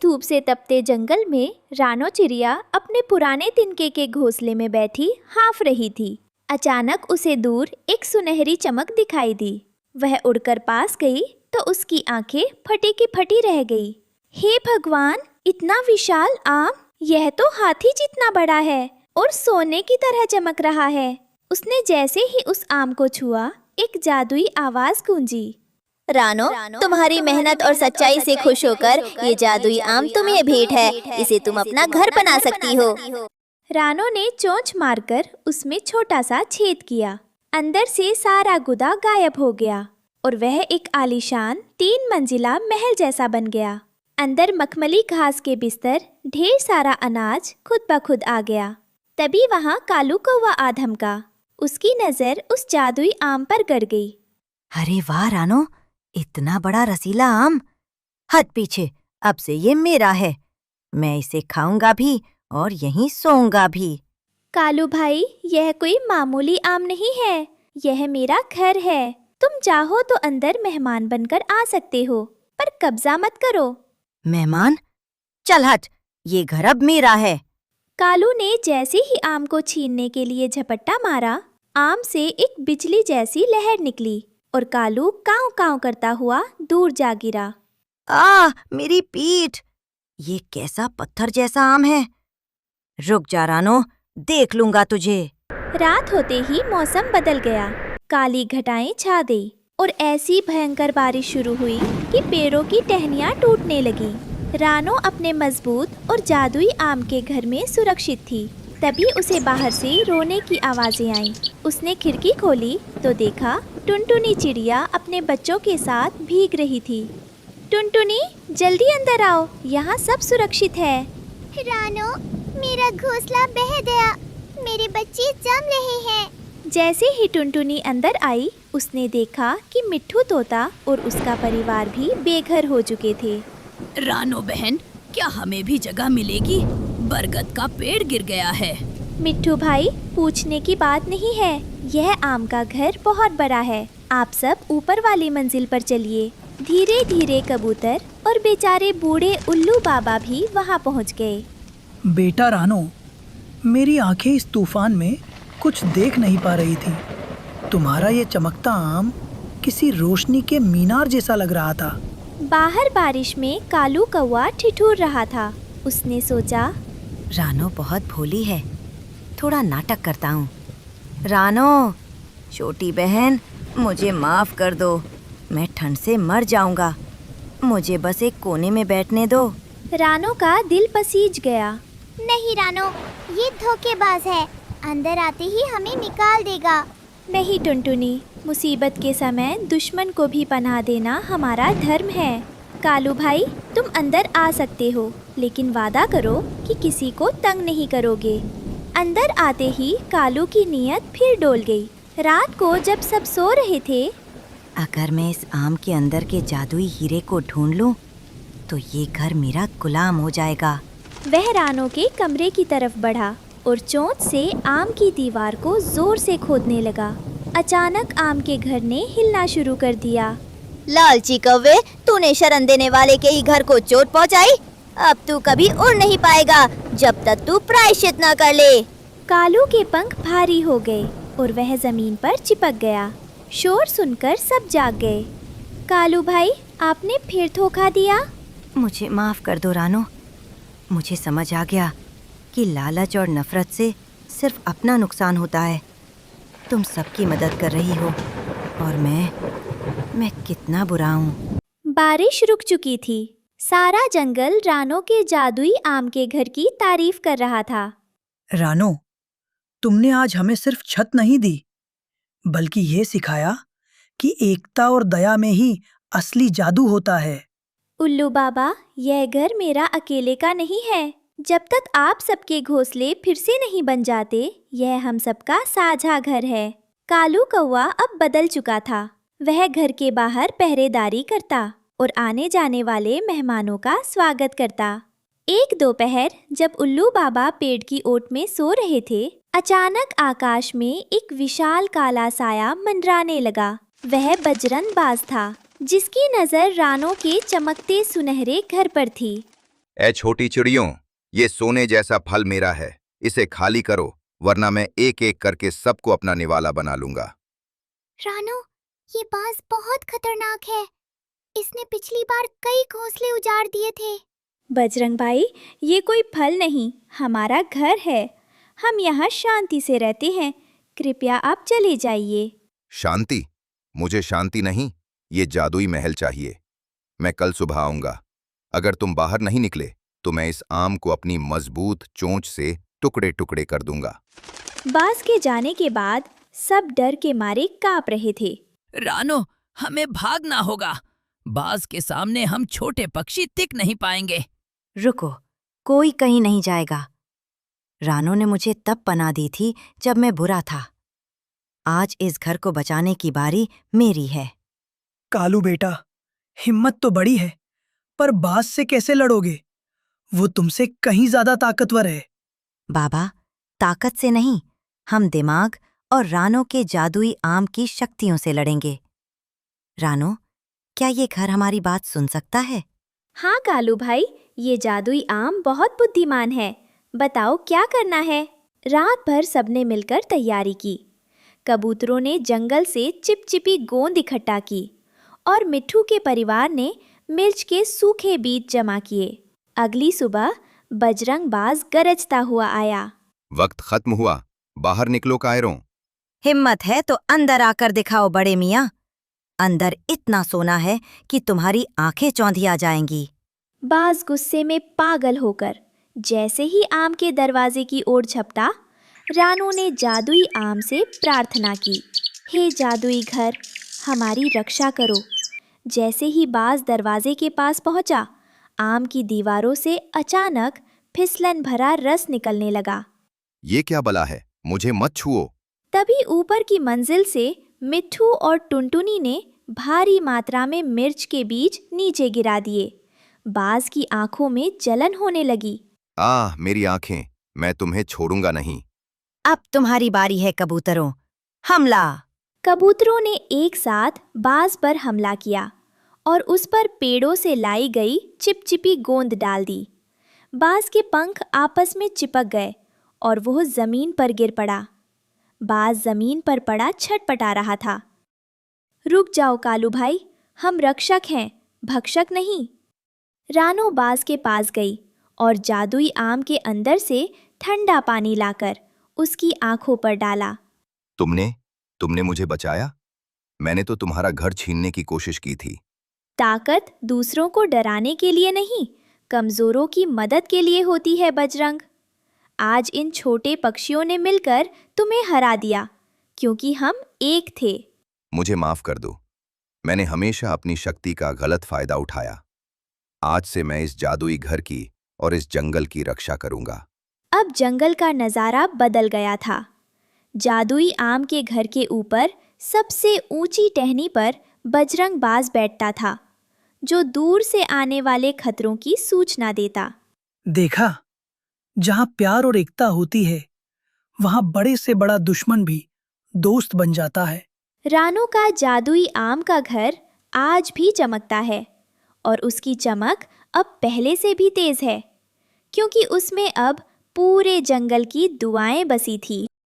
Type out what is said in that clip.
धूप से तपते जंगल में रानो चिड़िया अपने पुराने तिनके के घोंसले में बैठी हाँफ रही थी। अचानक उसे दूर एक सुनहरी चमक दिखाई दी। वह उड़कर पास गई तो उसकी आंखें फटी की फटी रह गई। हे भगवान, इतना विशाल आम! यह तो हाथी जितना बड़ा है और सोने की तरह चमक रहा है। उसने जैसे ही उस आम को छुआ, एक जादुई आवाज गूंजी। रानो, तुम्हारी मेहनत और सच्चाई से खुश होकर ये जादुई आम तुम्हें भेंट है। इसे तुम अपना घर बना सकती हो। रानो ने चोंच मारकर उसमें छोटा सा छेद किया। अंदर से सारा गुदा गायब हो गया और वह एक आलीशान 3 मंजिला महल जैसा बन गया। अंदर मखमली घास के बिस्तर, ढेर सारा अनाज खुद ब खुद आ गया। तभी वहाँ कालू कौवा आ धमका। उसकी नजर उस जादुई आम पर गड़ गई। अरे वाह रानो, इतना बड़ा रसीला आम! हट पीछे, अब से ये मेरा है। मैं इसे खाऊंगा भी और यहीं सोऊंगा भी। कालू भाई, यह कोई मामूली आम नहीं है, यह मेरा घर है। तुम चाहो तो अंदर मेहमान बनकर आ सकते हो, पर कब्जा मत करो। मेहमान? चल हट, ये घर अब मेरा है। कालू ने जैसे ही आम को छीनने के लिए झपट्टा मारा, आम से एक बिजली जैसी लहर निकली और कालू काँव काँव करता हुआ दूर जा गिरा। मेरी पीठ! ये कैसा पत्थर जैसा आम है। रुक जा रानो, देख लूंगा तुझे। रात होते ही मौसम बदल गया। काली घटाएं छा गई और ऐसी भयंकर बारिश शुरू हुई कि पेड़ों की टहनियाँ टूटने लगी। रानो अपने मजबूत और जादुई आम के घर में सुरक्षित थी। तभी उसे बाहर से रोने की आवाजें आईं। उसने खिड़की खोली तो देखा टुनटुनी चिड़िया अपने बच्चों के साथ भीग रही थी। टुनटुनी, जल्दी अंदर आओ, यहाँ सब सुरक्षित है। रानो, मेरा घोंसला बह गया, मेरे बच्चे जम रहे हैं। जैसे ही टुनटुनी अंदर आई, उसने देखा कि मिट्ठू तोता और उसका परिवार भी बेघर हो चुके थे। रानो बहन, क्या हमें भी जगह मिलेगी? बरगद का पेड़ गिर गया है। मिट्ठू भाई, पूछने की बात नहीं है, यह आम का घर बहुत बड़ा है। आप सब ऊपर वाली मंजिल पर चलिए। धीरे धीरे कबूतर और बेचारे बूढ़े उल्लू बाबा भी वहाँ पहुँच गए। बेटा रानो, मेरी आंखें इस तूफान में कुछ देख नहीं पा रही थी। तुम्हारा ये चमकता आम किसी रोशनी के मीनार जैसा लग रहा था। बाहर बारिश में कालू कौवा ठिठुर रहा था। उसने सोचा, रानो बहुत भोली है, थोड़ा नाटक करता हूँ। रानो, छोटी बहन, मुझे माफ कर दो, मैं ठंड से मर जाऊंगा। मुझे बस एक कोने में बैठने दो। रानो का दिल पसीज गया। नहीं रानो, ये धोखेबाज है, अंदर आते ही हमें निकाल देगा। नहीं टुनटुनी, मुसीबत के समय दुश्मन को भी पनाह देना हमारा धर्म है। कालू भाई, तुम अंदर आ सकते हो, लेकिन वादा करो कि किसी को तंग नहीं करोगे। अंदर आते ही कालू की नीयत फिर डोल गई। रात को जब सब सो रहे थे, अगर मैं इस आम के अंदर के जादुई हीरे को ढूंढ लूं, तो ये घर मेरा गुलाम हो जाएगा। वह रानो के कमरे की तरफ बढ़ा और चोंच से आम की दीवार को जोर से खोदने लगा। अचानक आम के घर ने हिलना शुरू कर दिया। लालची कौवे, तूने शरण देने वाले के ही घर को चोट पहुंचाई। अब तू कभी उड़ नहीं पाएगा जब तक तू प्रायश्चित न कर ले। कालू के पंख भारी हो गए और वह जमीन पर चिपक गया। शोर सुनकर सब जाग गए। कालू भाई, आपने फिर धोखा दिया। मुझे माफ कर दो रानो, मुझे समझ आ गया कि लालच और नफरत से सिर्फ अपना नुकसान होता है। तुम सबकी मदद कर रही हो और मैं कितना बुरा हूँ। बारिश रुक चुकी थी। सारा जंगल रानो के जादुई आम के घर की तारीफ कर रहा था। रानो, तुमने आज हमें सिर्फ छत नहीं दी, बल्कि ये सिखाया कि एकता और दया में ही असली जादू होता है। उल्लू बाबा, यह घर मेरा अकेले का नहीं है। जब तक आप सबके घोंसले फिर से नहीं बन जाते, यह हम सबका साझा घर है। कालू कौवा अब बदल चुका था। वह घर के बाहर पहरेदारी करता और आने जाने वाले मेहमानों का स्वागत करता। एक दोपहर जब उल्लू बाबा पेड़ की ओट में सो रहे थे, अचानक आकाश में एक विशाल काला साया मंडराने लगा। वह बजरंग बाज था, जिसकी नजर रानो के चमकते सुनहरे घर पर थी। ए छोटी चिड़ियों, ये सोने जैसा फल मेरा है, इसे खाली करो, वरना मैं एक एक करके सबको अपना निवाला बना लूंगा। रानो, ये बाज बहुत खतरनाक है। इसने पिछली बार कई घोंसले उजाड़ दिए थे। बजरंग भाई, ये कोई फल नहीं, हमारा घर है। हम यहाँ शांति से रहते हैं। कृपया आप चले जाइए। शांति? मुझे शांति नहीं, ये जादुई महल चाहिए। मैं कल सुबह आऊंगा। अगर तुम बाहर नहीं निकले तो मैं इस आम को अपनी मजबूत चोंच से टुकड़े टुकड़े कर दूंगा। बाज के जाने के बाद सब डर के मारे कांप रहे थे। रानो, हमें भागना होगा। बाज के सामने हम छोटे पक्षी टिक नहीं पाएंगे। रुको, कोई कहीं नहीं जाएगा। रानो ने मुझे तब पनाह दी थी जब मैं बुरा था। आज इस घर को बचाने की बारी मेरी है। कालू बेटा, हिम्मत तो बड़ी है, पर बाज से कैसे लड़ोगे? वो तुमसे कहीं ज्यादा ताकतवर है। बाबा, ताकत से नहीं, हम दिमाग और रानो के जादुई आम की शक्तियों से लड़ेंगे। रानो, क्या ये घर हमारी बात सुन सकता है? हाँ कालू भाई, ये जादुई आम बहुत बुद्धिमान है। बताओ क्या करना है। रात भर सबने मिलकर तैयारी की। कबूतरों ने जंगल से चिपचिपी गोंद इकट्ठा की और मिट्ठू के परिवार ने मिर्च के सूखे बीज जमा किए। अगली सुबह बजरंग बाज गरजता हुआ आया। वक्त खत्म हुआ, बाहर निकलो कायरों। हिम्मत है तो अंदर आकर दिखाओ बड़े मियाँ। अंदर इतना सोना है कि तुम्हारी आंखें चौंधिया जाएंगी। बाज गुस्से में पागल होकर जैसे ही आम के दरवाजे की ओर झपटा, रानू ने जादुई आम से प्रार्थना की, हे जादुई घर, हमारी रक्षा करो। जैसे ही बाज दरवाजे के पास पहुंचा, आम की दीवारों से अचानक फिसलन भरा रस निकलने लगा। ये क्या बला है, मुझे मत छुओ। तभी ऊपर की मंजिल से मिट्ठू और टुनटुनी ने भारी मात्रा में मिर्च के बीज नीचे गिरा दिए। बाज की आंखों में जलन होने लगी। आह, मेरी आंखें, मैं तुम्हें छोड़ूंगा नहीं। अब तुम्हारी बारी है कबूतरों, हमला! कबूतरों ने एक साथ बाज पर हमला किया और उस पर पेड़ों से लाई गई चिपचिपी गोंद डाल दी। बाज के पंख आपस में चिपक गए और वह जमीन पर गिर पड़ा। बाज जमीन पर पड़ा छटपटा रहा था। रुक जाओ कालू भाई, हम रक्षक हैं, भक्षक नहीं। रानो बाज के पास गई और जादुई आम के अंदर से ठंडा पानी लाकर उसकी आंखों पर डाला। तुमने मुझे बचाया? मैंने तो तुम्हारा घर छीनने की कोशिश की थी। ताकत दूसरों को डराने के लिए नहीं, कमजोरों की मदद के लिए होती है बजरंग। आज इन छोटे पक्षियों ने मिलकर तुम्हें हरा दिया, क्योंकि हम एक थे। मुझे माफ कर दो, मैंने हमेशा अपनी शक्ति का गलत फायदा उठाया। आज से मैं इस जादुई घर की और इस जंगल की रक्षा करूंगा। अब जंगल का नज़ारा बदल गया था। जादुई आम के घर के ऊपर सबसे ऊंची टहनी पर बजरंग बाज बैठता था, जो दूर से आने वाले खतरों की सूचना देता। देखा, जहाँ प्यार और एकता होती है, वहाँ बड़े से बड़ा दुश्मन भी दोस्त बन जाता है। रानो का जादुई आम का घर आज भी चमकता है और उसकी चमक अब पहले से भी तेज है, क्योंकि उसमें अब पूरे जंगल की दुआएं बसी थी।